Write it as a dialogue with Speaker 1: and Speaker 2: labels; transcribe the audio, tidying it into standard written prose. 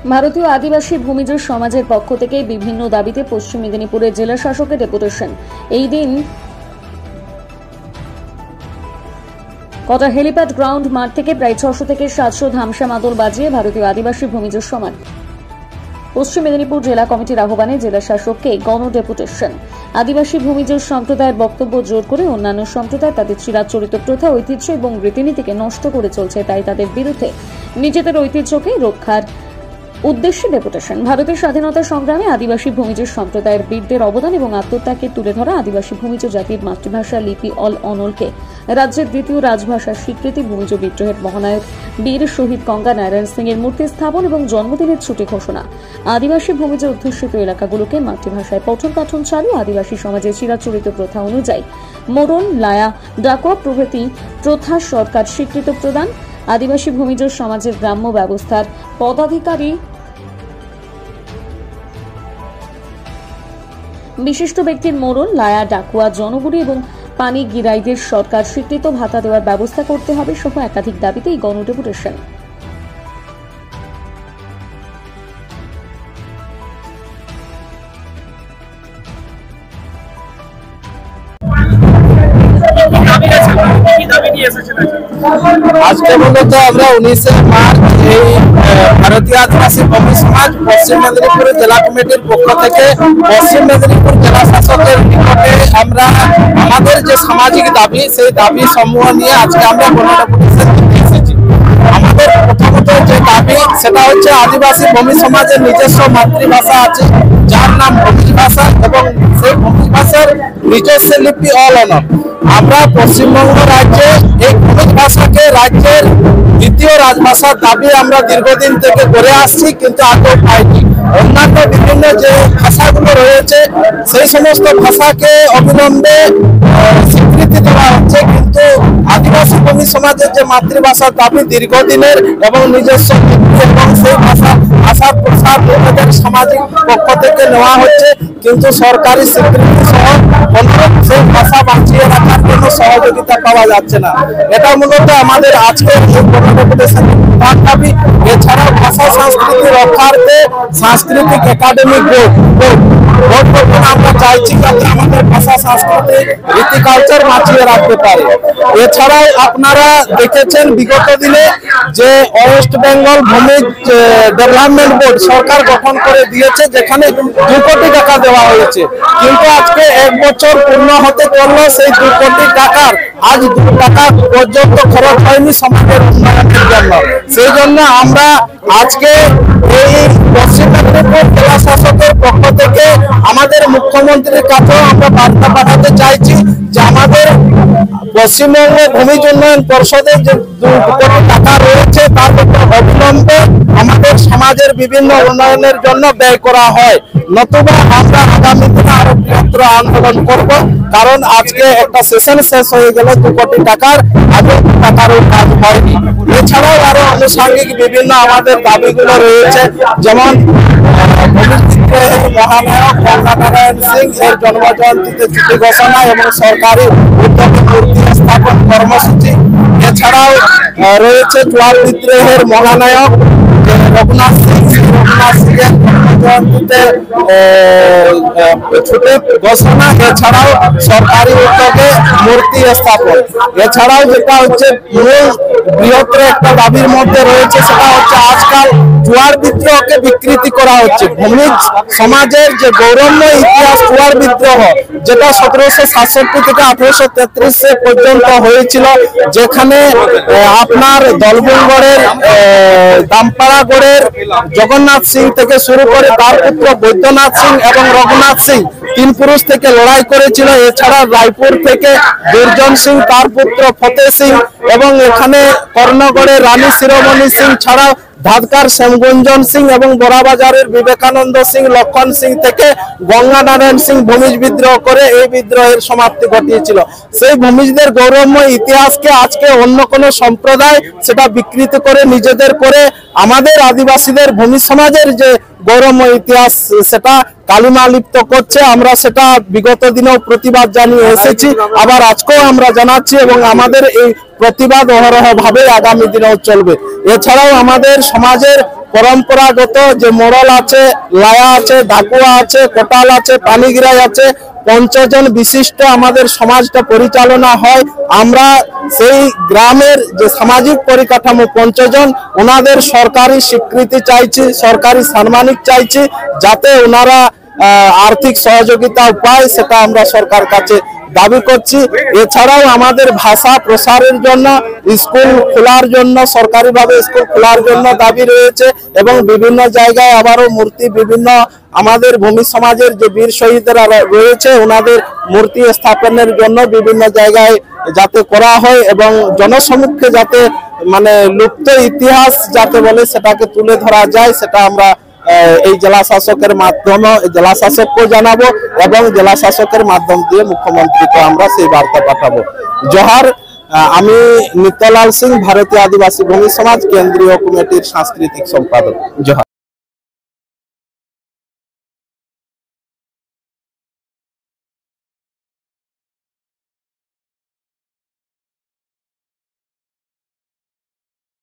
Speaker 1: ভারতীয় আদিবাসী ভূমিজ সমাজের পক্ষ থেকে বিভিন্ন দাবিতে পশ্চিম মেদিনীপুরের জেলা শাসকের ডেপুটেশন। এই দিন কটা হেলিপ্যাড গ্রাউন্ড মাঠ থেকে প্রায় 600 থেকে 700 ধামসা মাদল বাজিয়ে ভারতীয় আদিবাসী ভূমিজ সমাজ পশ্চিম মেদিনীপুর জেলা কমিটির আহ্বানে জেলা শাসককে গণ ডেপুটেশন। আদিবাসী ভূমিজ সম্প্রদায়ের বক্তব্য জোর করে অন্যান্য সম্প্রদায় তাদের চিরাচরিত প্রথা, ঐতিহ্য এবং রীতিনীতিকে নষ্ট করে চলছে, তাই তাদের বিরুদ্ধে নিজেদের ঐতিহ্যকে রক্ষার উদ্দেশ্যে ডেপুটেশন। ভারতের স্বাধীনতা সংগ্রামে আদিবাসী ভূমিজ সম্প্রদায়ের বীরদের অবদান এবং আত্মত্যাগকে তুলে ধরা, আদিবাসী ভূমিজ জাতির মাতৃভাষা লিপি অনলকে রাজ্যের দ্বিতীয় রাজভাষার স্বীকৃতি, ভূমিজ বিদ্রোহের মহানায়ক বীর শহীদ গঙ্গা নারায়ণ সিং এর মূর্তি স্থাপন এবং জন্মদিনের ছুটি ঘোষণা, আদিবাসী ভূমিজ অধ্যুষিত এলাকাগুলোকে মাতৃভাষায় পঠন পাঠন চালু, আদিবাসী সমাজের চিরাচরিত প্রথা অনুযায়ী মোরন, লায়া, ডাকুয়া প্রভৃতি প্রথা সরকার স্বীকৃত প্রদান, আদিবাসী ভূমিজ সমাজের গ্রাম্য ব্যবস্থার পদাধিকারী বিশিষ্ট ব্যক্তির মোরন, লায়া, ডাকুয়া, জনগুড়ি এবং পানি গিরাইদের সরকার স্বীকৃত ভাতা দেওয়ার ব্যবস্থা করতে হবে সহ একাধিক দাবিতে এই গণ ডেপুটেশন।
Speaker 2: আজকে মূলত আমরা 19 মার্চ এই ভারতীয় আদিবাসী ভূমি সমাজ পশ্চিম মেদিনীপুর জেলা কমিটির পক্ষ থেকে পশ্চিম মেদিনীপুর জেলা শাসকের নিকটে আমরা আমাদের যে সামাজিক দাবি সেই দাবি সমূহ নিয়ে আজকে আমরা গণডেপুটেশন দিতে এসেছি। আমাদের প্রথমত যে দাবি সেটা হচ্ছে আদিবাসী ভূমি সমাজের নিজস্ব মাতৃভাষা আছে যার নাম ভূমিজ ভাষা এবং সেই ভূমিজ ভাষার নিজস্ব লিপি অনল। আমরা পশ্চিমবঙ্গ রাজ্যে এই ভূমিজ ভাষাকে রাজ্যের দ্বিতীয় রাজভাষার দাবি আমরা দীর্ঘদিন থেকে করে আসছি, কিন্তু আদৌ পাইনি। অন্যান্য বিভিন্ন যে ভাষাগুলো রয়েছে সেই সমস্ত ভাষাকে অবিলম্বে স্বীকৃতি দেওয়া হচ্ছে, কিন্তু আদিবাসী ভূমি সমাজের যে মাতৃভাষার দাবি দীর্ঘদিনের এবং নিজস্ব এবং সেই ভাষার প্রসার লোকেদের সামাজিক পক্ষ থেকে নেওয়া হচ্ছে, কিন্তু সরকারি স্বীকৃতি সহ সেই ভাষা বাঁচিয়ে রাখার কোনো সহযোগিতা পাওয়া যাচ্ছে না। এটা মূলত আমাদের আজকের দাবি। এছাড়াও ভাষা সংস্কৃতি রক্ষার্থে সাংস্কৃতিক একাডেমিক বোর্ড আমরা চাইছি যাতে আমাদের ভাষা সংস্কৃতি রীতি কালচার বাঁচিয়ে রাখতে পারে। এছাড়াও আপনারা দেখেছেন বিগত দিনে যে West Bengal Bhumij development board সরকার গঠন করে দিয়েছে, যেখানে 2 কোটি টাকা দেওয়া হয়েছে, কিন্তু আজকে 1 বছর পূর্ণ হতে চললো সেই 2 কোটি টাকার আজ 2 টাকা পর্যন্ত খরচ হয়নি সমাজের উন্নয়নের জন্য। সেই জন্য আমরা আজকে এই পশ্চিম মেদিনীপুর জেলা শাসকের পক্ষ থেকে আমাদের মুখ্যমন্ত্রীর কাছেও আমরা বার্তা পাঠাতে চাইছি যে আমাদের পশ্চিমবঙ্গ ভূমিজ উন্নয়ন পর্ষদের যে 2 কোটি টাকা রয়েছে তার উপর অবিলম্বে আমাদের সমাজের বিভিন্ন উন্নয়নের জন্য ব্যয় করা হয়, নতুবা আমরা আগামী দিনে আরো বৃহত্তর আন্দোলন করব। কারণ আজকে একটা সেশন শেষ হয়ে গেল 2 কোটি টাকার, আগে টাকারও কাজ হয়নি। এছাড়াও আরো আনুষঙ্গিক বিভিন্ন আমাদের দাবিগুলো রয়েছে, যেমন মহানায়ক গঙ্গা নারায়ণ সিং এর জন্মজয়ন্তীতে ছুটি ঘোষণা এবং সরকারি উদ্যোগে মূর্তি স্থাপন কর্মসূচি। এছাড়াও রয়েছে চুয়ার বিদ্রোহের মহানায়ক রঘুনাথ সিং এর জন্মজয়ন্তীতে ছুটি ঘোষণা, এছাড়াও সরকারি উদ্যোগে মূর্তি স্থাপন। এছাড়াও যেটা হচ্ছে মূল বৃহত্তর একটা দাবির মধ্যে রয়েছে সেটা হচ্ছে আজকাল চুয়ার বিদ্রোহকে বিকৃতি করা হচ্ছে। ভূমিজ সমাজের যে গৌরবময় ইতিহাস চুয়ার বিদ্রোহ, যেটা 1767 থেকে 1833 পর্যন্ত হয়েছিল, যেখানে আপনার দলবুলগড়ের দামপাড়াগড়ের জগন্নাথ সিং থেকে শুরু করে তার পুত্র বৈদ্যনাথ সিং এবং রঘুনাথ সিং 3 পুরুষ থেকে লড়াই করেছিল। এছাড়া রায়পুর থেকে দুর্জন সিং, তার পুত্র ফতেহ সিং এবং এখানে কর্ণগড়ের রানী শিরোমণি সিং ছাড়াও ধাদকার শ্যামগুঞ্জন সিং এবং বড়াবাজারের বিবেকানন্দ সিং, লক্ষণ সিং থেকে গঙ্গা নারায়ণ সিং ভূমিজ বিদ্রোহ করে এই বিদ্রোহের সমাপ্তি ঘটিয়েছিল। সেই ভূমিজদের গৌরবময় ইতিহাসকে আজকে অন্য কোনো সম্প্রদায় সেটা বিকৃত করে নিজেদের করে আমাদের আদিবাসীদের ভূমি সমাজের যে গৌরবময় ইতিহাস সেটা কালিমা লিপ্ত করছে। আমরা সেটা বিগত দিনেও প্রতিবাদ জানিয়ে এসেছি, আবার আজকেও আমরা জানাচ্ছি এবং আমাদের এই প্রতিবাদ অহরহ ভাবে আগামী দিনেও চলবে। এছাড়াও আমাদের সমাজের পরম্পরাগত যে মোড়ল আছে, লায়া আছে, ডাকুয়া আছে, কোটাল আছে, পানিগিরাই আছে, ৫০ জন বিশিষ্ট আমাদের সমাজটা পরিচালনা হয়। আমরা সেই গ্রামের যে সামাজিক পরিকাঠামো ৫০ জন, ওনাদের সরকারি স্বীকৃতি চাইছি, সরকারি সম্মানিক চাইছি, যাতে ওনারা আর্থিক সহযোগিতা পায়, সেটা আমরা সরকার কাছে দাবি করছি। এছাড়াও আমাদের ভাষা প্রসারের জন্য স্কুল খোলার জন্য, সরকারিভাবে স্কুল খোলার জন্য দাবি রয়েছে, এবং বিভিন্ন জায়গায় আবারও মূর্তি, বিভিন্ন আমাদের ভূমি সমাজের যে বীর শহীদরা রয়েছে ওনাদের মূর্তি স্থাপনের জন্য বিভিন্ন জায়গায় যাতে করা হয়, এবং জনসমক্ষে যাতে মানে লুপ্ত ইতিহাস যাতে বলে সেটাকে তুলে ধরা যায়, সেটা আমরা এই জেলা শাসকের মাধ্যমে জেলা শাসককে জানাবো, এবং জেলা শাসকের মাধ্যম দিয়ে মুখ্যমন্ত্রীকে আমরা সেই বার্তা পাঠাবো। জোহার। আমি নিত্যলাল সিং, ভারতীয় আদিবাসী ভূমি সমাজ কেন্দ্রীয় কমিটির সাংস্কৃতিক সম্পাদক। জোহার।